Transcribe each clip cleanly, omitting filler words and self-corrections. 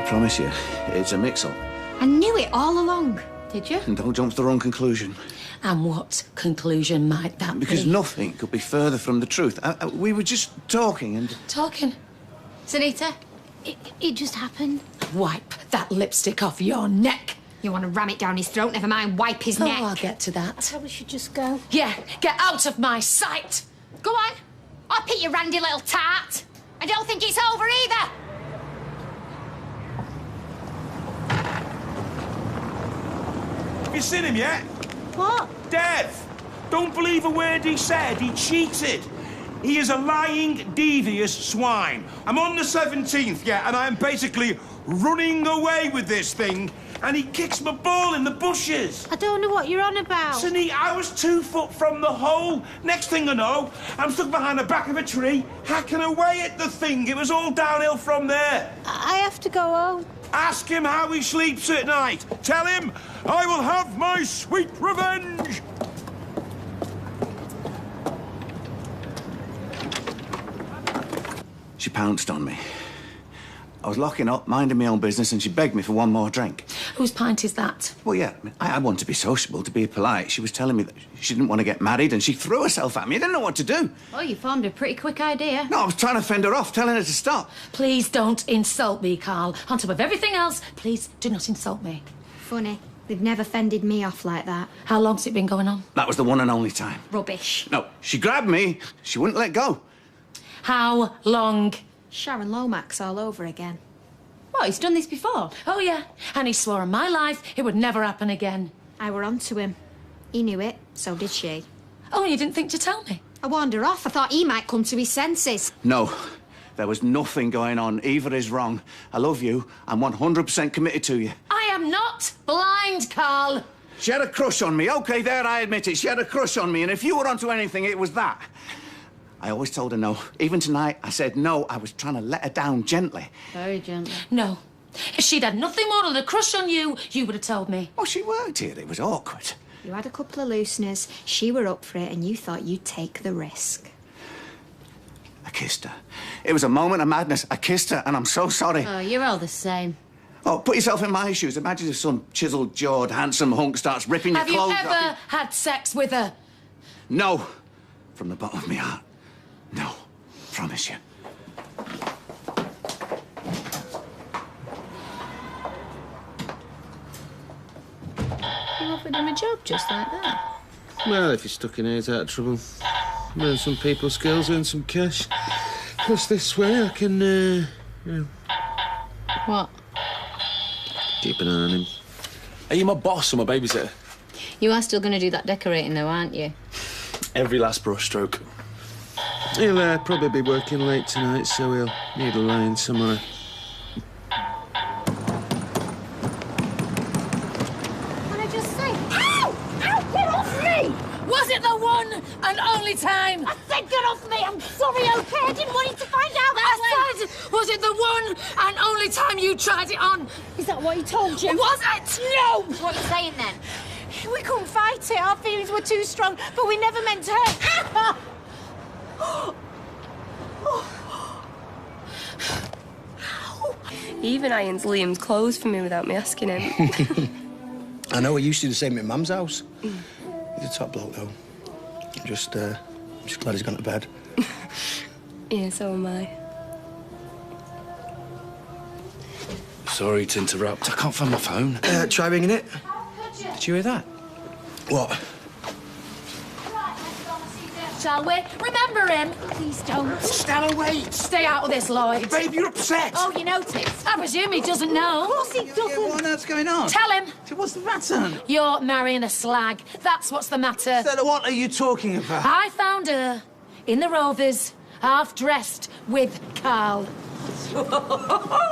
promise you, it's a mix-up. I knew it all along. Did you? And don't jump to the wrong conclusion. And what conclusion might that be? Because nothing could be further from the truth. We were just talking and... Talking? Sanita? It just happened. Wipe that lipstick off your neck. You want to ram it down his throat, never mind wipe his neck. Oh, I'll get to that. Probably should just go. Yeah, get out of my sight. Go on. Up it, you randy little tart. I don't think it's over either. Have you seen him yet? What? Dev! Don't believe a word he said. He cheated. He is a lying, devious swine. I'm on the 17th, yeah, and I am basically running away with this thing, and he kicks my ball in the bushes. I don't know what you're on about. Sonny, I was 2 foot from the hole. Next thing I know, I'm stuck behind the back of a tree, hacking away at the thing. It was all downhill from there. I have to go home. Ask him how he sleeps at night. Tell him I will have my sweet revenge. She pounced on me. I was locking up, minding my own business, and she begged me for one more drink. Whose pint is that? Well, yeah, I want to be sociable, to be polite. She was telling me that she didn't want to get married, and she threw herself at me. I didn't know what to do. Oh, you formed a pretty quick idea. No, I was trying to fend her off, telling her to stop. Please don't insult me, Carl. On top of everything else, please do not insult me. Funny. They've never fended me off like that. How long's it been going on? That was the one and only time. Rubbish. No, she grabbed me. She wouldn't let go. How long? Sharon Lomax all over again. What, he's done this before? Oh, yeah. And he swore on my life it would never happen again. I were on to him. He knew it, so did she. Oh, you didn't think to tell me? I warned her off. I thought he might come to his senses. No, there was nothing going on. Either is wrong. I love you. I'm 100% committed to you. I am not blind, Carl. She had a crush on me. OK, there, I admit it. She had a crush on me, and if you were onto anything, it was that. I always told her no. Even tonight, I said no. I was trying to let her down gently. Very gently. No. If she'd had nothing more than a crush on you, you would have told me. Oh, she worked here. It was awkward. You had a couple of looseners. She were up for it, and you thought you'd take the risk. I kissed her. It was a moment of madness. I kissed her, and I'm so sorry. Oh, you're all the same. Oh, put yourself in my shoes. Imagine if some chisel-jawed, handsome hunk starts ripping your clothes off. Have you ever had sex with her? No. From the bottom of my heart. No. Promise you. You offered him a job just like that? Well, if you're stuck in here, it's out of trouble. Learn some people skills, earn some cash. Plus, this way I can, you know... What? Keep an eye on him. Are you my boss or my babysitter? You are still going to do that decorating, though, aren't you? Every last brush stroke. He'll probably be working late tonight, so he'll need a line somewhere. Can I just say... Ow! Ow! Get off me! Was it the one and only time? I said get off me! I'm sorry, OK? I didn't want you to find out that way! I said, was it the one and only time you tried it on? Is that what he told you? Was it? No! What are you saying, then? We couldn't fight it. Our feelings were too strong, but we never meant to hurt. He even irons Liam's clothes for me without me asking him. I know, he used to do the same at Mum's house. He's a top bloke, though. I'm just glad he's gone to bed. Yeah, so am I. Sorry to interrupt. I can't find my phone. Try ringing it. Did you hear that? What? Shall we? Remember him? Please don't. Stella, wait! Stay out of this, Lloyd. Babe, you're upset! Oh, you noticed? I presume he doesn't know. Of course he doesn't. What on earth's going on? Tell him. What's the matter? You're marrying a slag. That's what's the matter. Stella, what are you talking about? I found her in the Rovers, half-dressed with Carl.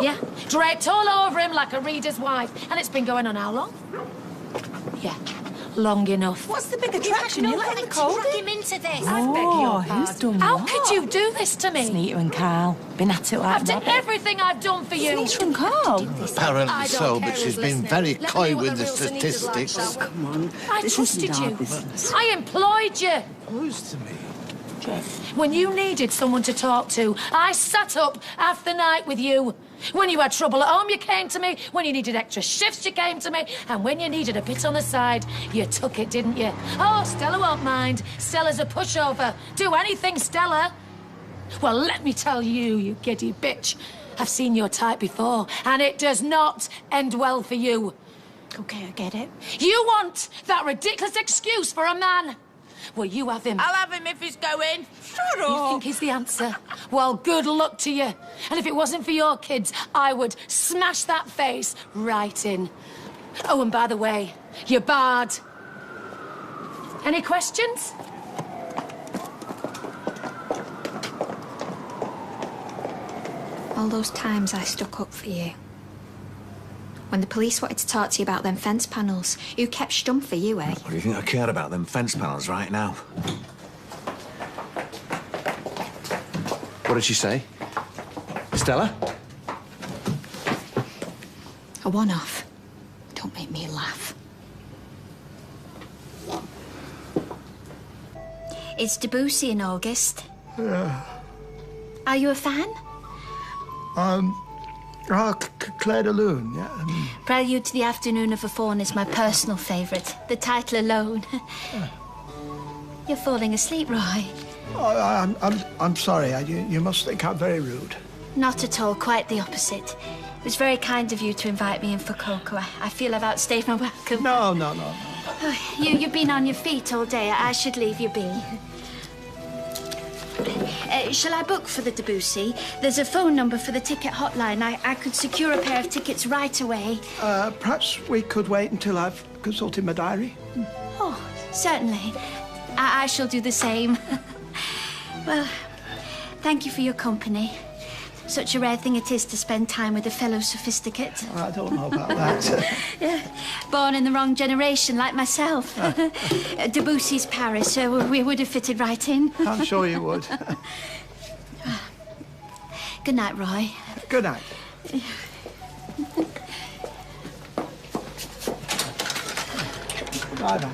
Yeah, draped all over him like a reader's wife. And it's been going on how long? Yeah, long enough. What's the big attraction? You letting the cold drag him into this. I beg your pardon. Who's done How what? could you do this to me? Nita and Carl. Been at it like I've done everything I've done for you. Nita and Carl. Apparently I don't so, care but she's who's been listening. very Let me coy know what with the real Sunita's like, statistics. shall we? Come on. I This trusted isn't our you. business. I employed you. Who's to me? When you needed someone to talk to, I sat up half the night with you. When you had trouble at home, you came to me. When you needed extra shifts, you came to me. And when you needed a bit on the side, you took it, didn't you? Oh, Stella won't mind. Stella's a pushover. Do anything, Stella. Well, let me tell you, you giddy bitch. I've seen your type before, and it does not end well for you. Okay, I get it. You want that ridiculous excuse for a man. Well, you have him. I'll have him if he's going. Shut You up. think he's the answer? Well, good luck to you. And if it wasn't for your kids, I would smash that face right in. Oh, and by the way, you're barred. Any questions? All those times I stuck up for you. When the police wanted to talk to you about them fence panels, you kept stum for you, eh? What do you think I care about them fence panels right now? What did she say? Stella? A one-off. Don't make me laugh. It's Debussy in August. Yeah. Are you a fan? Claire de Lune, yeah. Prelude to the Afternoon of a Faun is my personal favourite. The title alone. You're falling asleep, Roy. Oh, I'm sorry. You must think I'm very rude. Not at all, quite the opposite. It was very kind of you to invite me in for cocoa. I feel I've outstayed my welcome. No. Oh, you've been on your feet all day. I should leave you be. Shall I book for the Debussy? There's a phone number for the ticket hotline. I could secure a pair of tickets right away. Perhaps we could wait until I've consulted my diary. Oh, certainly. I shall do the same. Well, thank you for your company. Such a rare thing it is to spend time with a fellow sophisticate. I don't know about that. Yeah. Born in the wrong generation, like myself. Debussy's Paris, so we would have fitted right in. I'm sure you would. Good night, Roy. Good night. Bye-bye.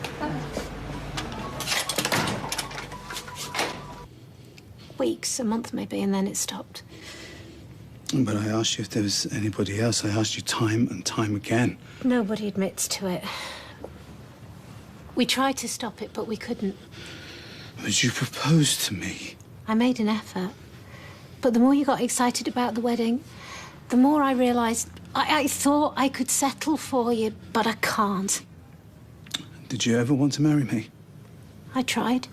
Weeks, a month maybe, and then it stopped. But I asked you if there was anybody else. I asked you time and time again. Nobody admits to it. We tried to stop it, but we couldn't. But you proposed to me. I made an effort. But the more you got excited about the wedding, the more I realised I thought I could settle for you, but I can't. Did you ever want to marry me? I tried.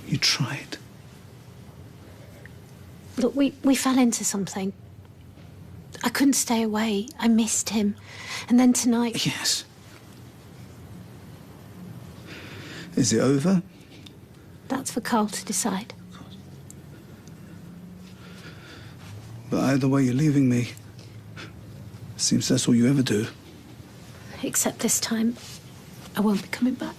You tried? Look, we fell into something. I couldn't stay away. I missed him. And then tonight... Yes. Is it over? That's for Carl to decide. But either way, you're leaving me. Seems that's all you ever do. Except this time, I won't be coming back.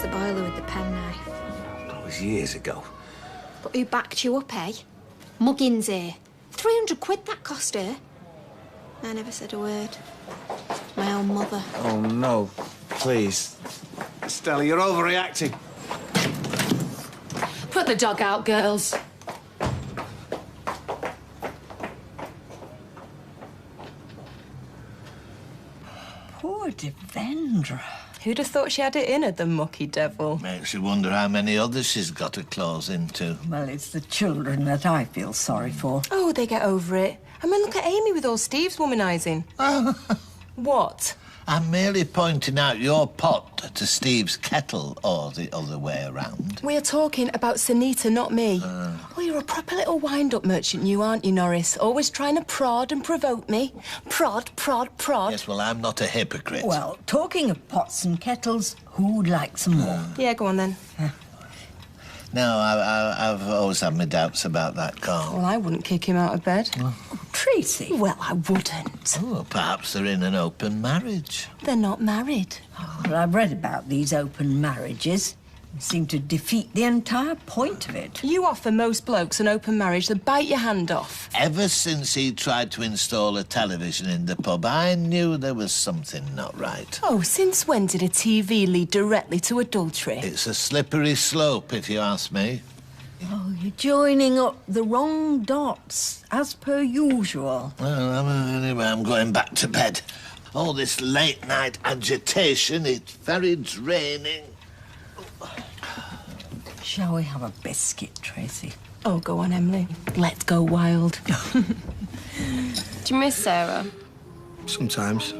The boiler with the penknife. That was years ago. But who backed you up, eh? Muggins here. 300 quid that cost her. I never said a word. My own mother. Oh, no. Please. Stella, you're overreacting. Put the dog out, girls. Poor Devendra. Who'd have thought she had it in her, the mucky devil? Makes you wonder how many others she's got her claws into. Well, it's the children that I feel sorry for. Oh, they get over it. I mean, look at Amy with all Steve's womanising. What? I'm merely pointing out your pot to Steve's kettle, or the other way around. We're talking about Sunita, not me. Oh, you're a proper little wind-up merchant, you aren't you, Norris? Always trying to prod and provoke me. Prod. Yes, well, I'm not a hypocrite. Well, talking of pots and kettles, who'd like some more? Yeah, go on then. No, I've always had my doubts about that, Carl. Well, I wouldn't kick him out of bed. Tracy? Well, I wouldn't. Oh, perhaps they're in an open marriage. They're not married. Well, I've read about these open marriages. They seem to defeat the entire point of it. You offer most blokes an open marriage, they'll bite your hand off. Ever since he tried to install a television in the pub, I knew there was something not right. Oh, since when did a TV lead directly to adultery? It's a slippery slope, if you ask me. Oh, you're joining up the wrong dots, as per usual. Well, anyway, I'm going back to bed. All this late-night agitation, it's very draining. Shall we have a biscuit, Tracy? Oh, go on, Emily. Let's go wild. Do you miss Sarah? Sometimes.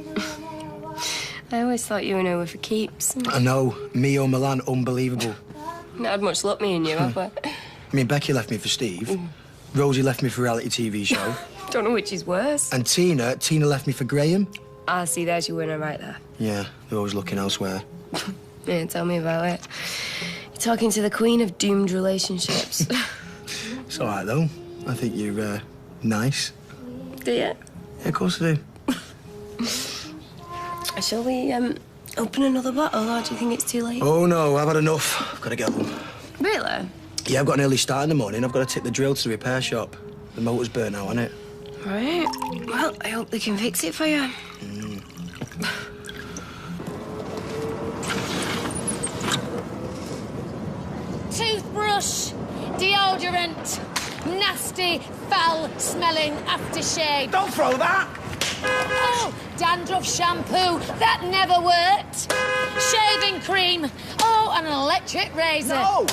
I always thought you and her were for keeps. I know. Me or Milan, unbelievable. Not had much luck, me and you, have we? I mean, Becky left me for Steve. Rosie left me for a reality TV show. Don't know which is worse. And Tina left me for Graham. Ah, see, there's your winner right there. Yeah, they're always looking elsewhere. Yeah, tell me about it. You're talking to the queen of doomed relationships. It's all right, though. I think you're, nice. Do you? Yeah, of course I do. Shall we, open another bottle, or do you think it's too late? Oh, no, I've had enough. I've got to get home. Really? Yeah, I've got an early start in the morning. I've got to take the drill to the repair shop. The motor's burnt out, hasn't it? Right. Well, I hope they can fix it for you. Toothbrush, deodorant, nasty, foul-smelling aftershave. Don't throw that! Oh, dandruff shampoo. That never worked. Shaving cream. Oh, and an electric razor. No!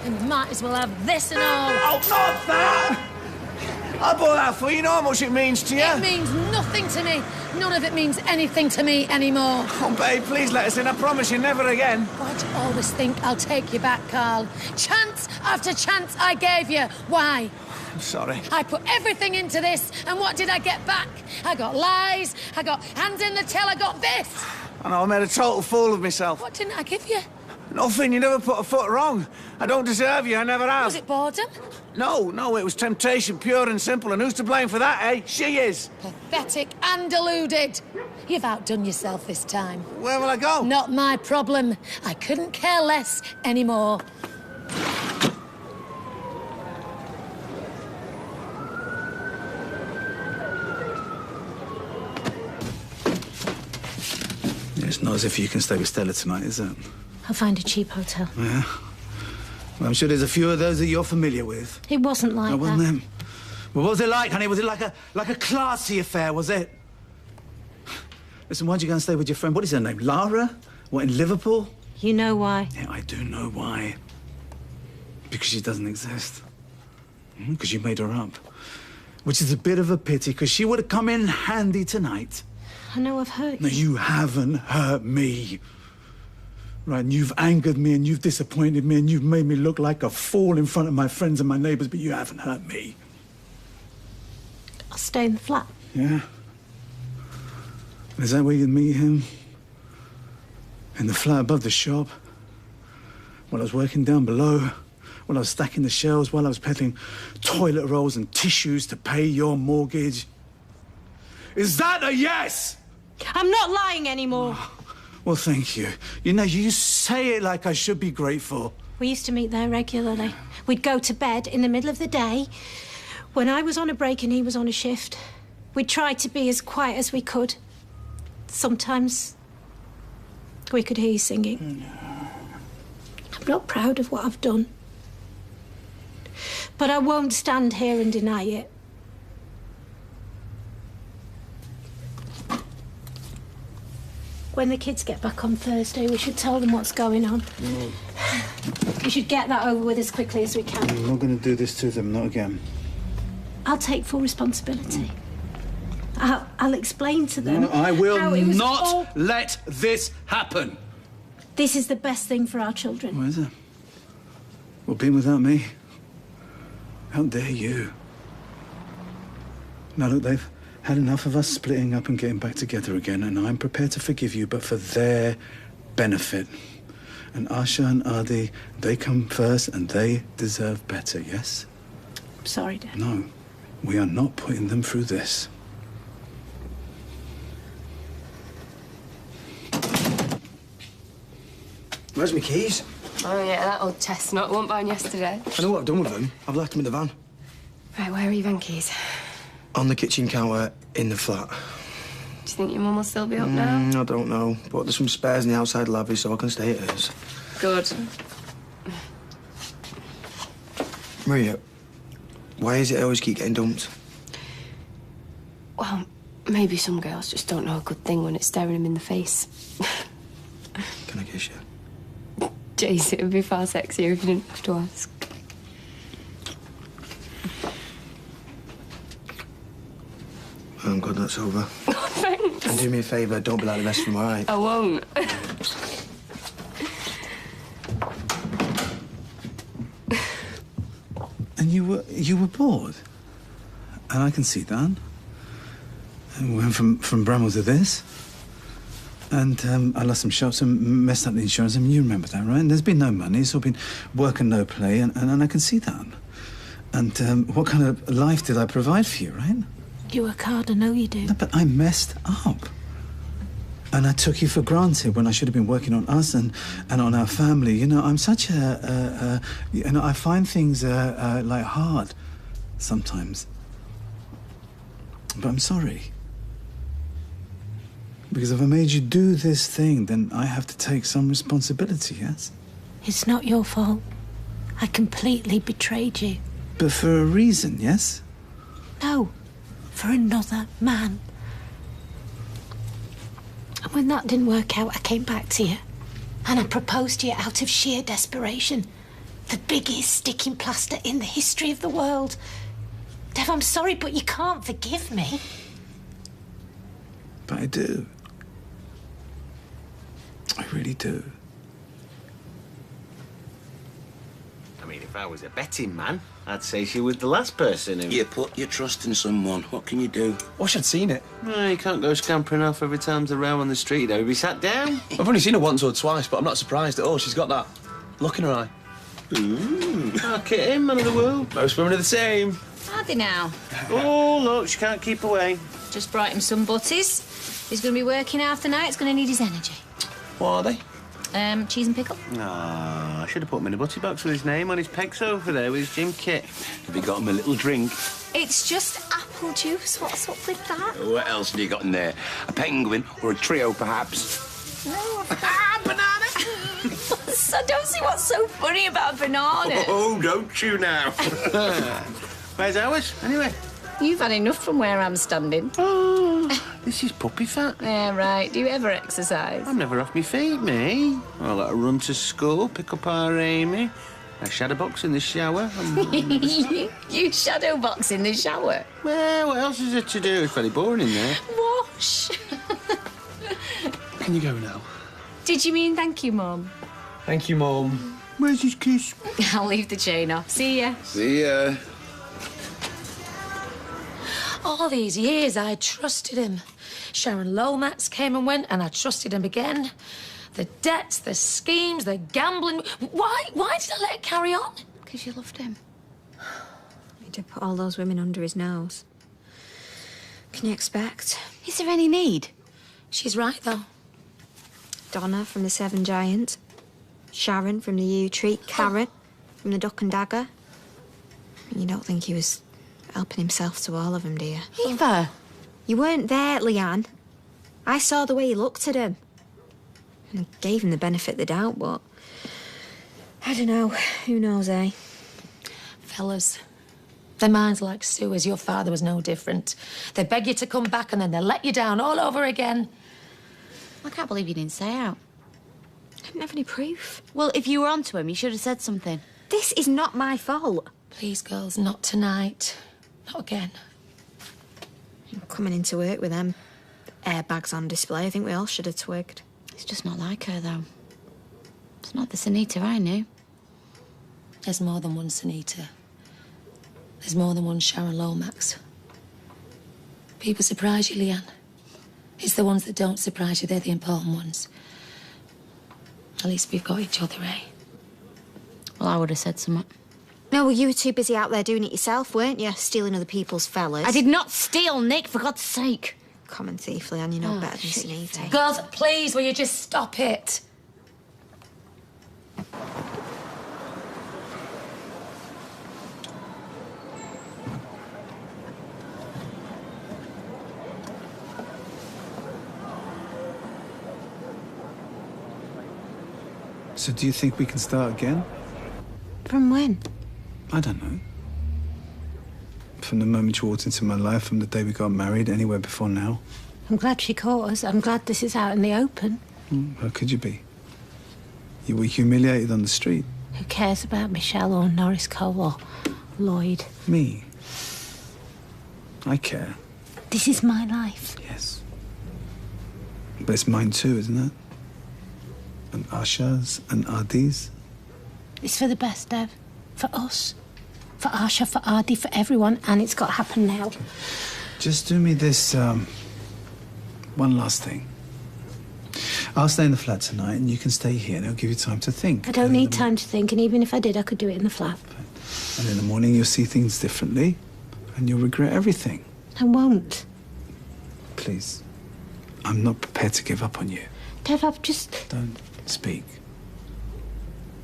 And might as well have this and all. Oh, not that! I bought that for you. You know how much it means to you? It means nothing to me. None of it means anything to me anymore. Oh, babe, please let us in. I promise you, never again. Why do you always think I'll take you back, Carl? Chance after chance I gave you. Why? I'm sorry. I put everything into this, and what did I get back? I got lies, I got hands in the till, I got this. I know, I made a total fool of myself. What didn't I give you? Nothing. You never put a foot wrong. I don't deserve you. I never have. Was it boredom? No, it was temptation, pure and simple. And who's to blame for that, eh? She is. Pathetic and deluded. You've outdone yourself this time. Where will I go? Not my problem. I couldn't care less anymore. It's not as if you can stay with Stella tonight, is it? I'll find a cheap hotel. Yeah. Well, I'm sure there's a few of those that you're familiar with. It wasn't like No, that. wasn't them. Well, what was it like, honey? Was it like a classy affair, was it? Listen, why'd you go and stay with your friend? What is her name? Lara? What, in Liverpool? You know why? Yeah, I do know why. Because she doesn't exist. Because you made her up. Which is a bit of a pity, because she would have come in handy tonight. I know I've hurt you. No, you haven't hurt me. Right, and you've angered me, and you've disappointed me, and you've made me look like a fool in front of my friends and my neighbours, but you haven't hurt me. I'll stay in the flat. Yeah? Is that where you meet him? In the flat above the shop? While I was working down below? While I was stacking the shelves? While I was peddling toilet rolls and tissues to pay your mortgage? Is that a yes? I'm not lying anymore. Well, thank you. You know, you say it like I should be grateful. We used to meet there regularly. We'd go to bed in the middle of the day when I was on a break and he was on a shift. We'd try to be as quiet as we could. Sometimes we could hear you singing. I'm not proud of what I've done. But I won't stand here and deny it. When the kids get back on Thursday, we should tell them what's going on. No. We should get that over with as quickly as we can. I'm not going to do this to them, not again. I'll take full responsibility. I'll explain to them. No, I will how it was not all... let this happen. This is the best thing for our children. What is it? Well, being without me? How dare you? Now, look, they've had enough of us splitting up and getting back together again, and I'm prepared to forgive you, but for their benefit. And Asha and Adi, they come first, and they deserve better, yes? I'm sorry, Dad. No. We are not putting them through this. Where's my keys? Oh, yeah, that old chestnut won't buy yesterday. I know what I've done with them. I've left them in the van. Right, where are your van keys? On the kitchen counter in the flat. Do you think your mum will still be up now? I don't know, but there's some spares in the outside lobby, so I can stay at hers. Good. Maria, why is it I always keep getting dumped? Well, maybe some girls just don't know a good thing when it's staring them in the face. Can I kiss you? Jace, it would be far sexier if you didn't have to ask. I'm glad that's over. Oh, thanks. And do me a favour, don't be like the rest of them, all right? I won't. And you were bored? And I can see that. And we went from Bramwell to this. And I lost some shops and messed up the insurance. I mean, you remember that, right? And there's been no money. It's all been work and no play, and I can see that. And what kind of life did I provide for you, right? You work hard, I know you do. No, but I messed up. And I took you for granted when I should have been working on us and on our family. You know, I'm such a you know, I find things like hard sometimes. But I'm sorry. Because if I made you do this thing, then I have to take some responsibility, yes? It's not your fault. I completely betrayed you. But for a reason, yes? No, for another man. And when that didn't work out, I came back to you. And I proposed to you out of sheer desperation. The biggest sticking plaster in the history of the world. Dev, I'm sorry, but you can't forgive me. But I do. I really do. I mean, if I was a betting man, I'd say she was the last person who... You put your trust in someone. What can you do? Wish I'd seen it. Well, you can't go scampering off every time there's a row on the street, though. Be sat down. I've only seen her once or twice, but I'm not surprised at all. She's got that look in her eye. Ooh. I'll kid him, man of the world. Most women are the same. Are they now? Oh, look, she can't keep away. Just brought him some butties. He's going to be working half the night. He's going to need his energy. What are they? Cheese and pickle. Ah, I should have put him in a butty box with his name on his peg sofa there with his gym kit. Have you got him a little drink? It's just apple juice. What's up with that? What else have you got in there? A penguin or a trio, perhaps? No. Banana! I don't see what's so funny about a banana. Oh, don't you now? Where's ours, anyway? You've had enough from where I'm standing. Oh, this is puppy fat. Yeah, right. Do you ever exercise? I'm never off my feet, me. I let her run to school, pick up our Amy. I shadow box in the shower. You shadow box in the shower? Well, what else is there to do? It's very boring in there. Wash. Can you go now? Did you mean thank you, Mum? Thank you, Mum. Where's his kiss? I'll leave the chain off. See ya. See ya. All these years I trusted him. Sharon Lomax came and went, and I trusted him again. The debts, the schemes, the gambling. Why did I let it carry on? Because you loved him. He did put all those women under his nose. Can you expect? Is there any need? She's right, though. Donna from the Seven Giants. Sharon from the Yew Tree. Karen from the Duck and Dagger. You don't think he was helping himself to all of them, do you? Eva! You weren't there, Leanne. I saw the way he looked at him. And I gave him the benefit of the doubt, but... I don't know. Who knows, eh? Fellas, their minds like sewers. Your father was no different. They beg you to come back and then they let you down all over again. I can't believe you didn't say out. I didn't have any proof. Well, if you were onto him, you should have said something. This is not my fault. Please, girls, not tonight. Not again. I'm coming into work with them airbags on display. I think we all should have twigged. It's just not like her, though. It's not the Sunita I knew. There's more than one Sunita. There's more than one Sharon Lomax. People surprise you, Leanne. It's the ones that don't surprise you, they're the important ones. At least we've got each other, eh? Well, I would have said something. No, well, you were too busy out there doing it yourself, weren't you? Stealing other people's fellas. I did not steal, Nick, for God's sake. Common thief, Leanne, you know better than Sunita. Girls, please, will you just stop it? So do you think we can start again? From when? I don't know. From the moment you walked into my life, from the day we got married, anywhere before now. I'm glad she caught us. I'm glad this is out in the open. How could you be? You were humiliated on the street. Who cares about Michelle or Norris Cole or Lloyd? Me. I care. This is my life. Yes. But it's mine too, isn't it? And Asha's and Adi's. It's for the best, Dev. For us. For Asha, for Adi, for everyone. And it's got to happen now. Just do me this, one last thing. I'll stay in the flat tonight and you can stay here and it'll give you time to think. I don't need time to think, and even if I did, I could do it in the flat. And in the morning you'll see things differently and you'll regret everything. I won't. Please. I'm not prepared to give up on you. Dev, I've just... Don't speak.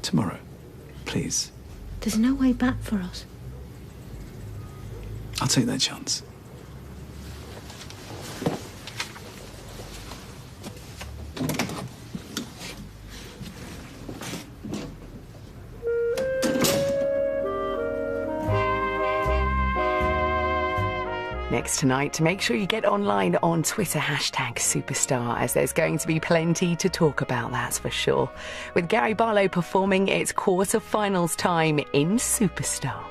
Tomorrow, please. There's no way back for us. I'll take that chance. Next tonight, make sure you get online on Twitter, #Superstar, as there's going to be plenty to talk about, that's for sure. With Gary Barlow performing its quarter-finals time in Superstar.